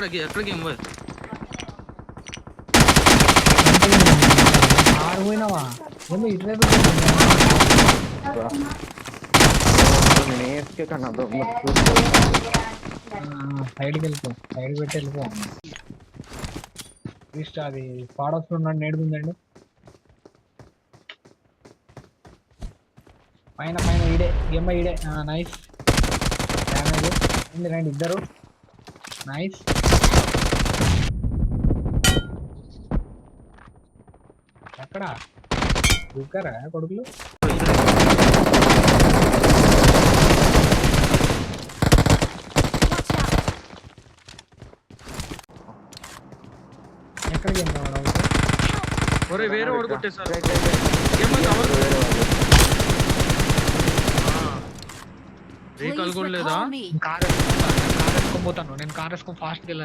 ఎక్కడ game bye పోయినావా ఇటువైపు సైడ్కి వెళ్ళిపో సైడ్ పెట్టి వెళ్ళిపో ఈస్ట్ అది పాడొస్తున్నాడు నేడుకుందండి పైన పైన ఈడే గెమ్మ ఈడే నైస్ డ్యామేజ్ రండి రండి ఇద్దరు నైస్ ఎక్కడ దూకారా కొడుకులు ఎక్కడ గేమ్ కావడం ఒరే వేరే వాడు కొట్టేశారు రీకాల్ కూడా లేదా కార్ వేసుకొని పోతాను నేను కార్ వేసుకొని ఫాస్ట్కి వెళ్ళాను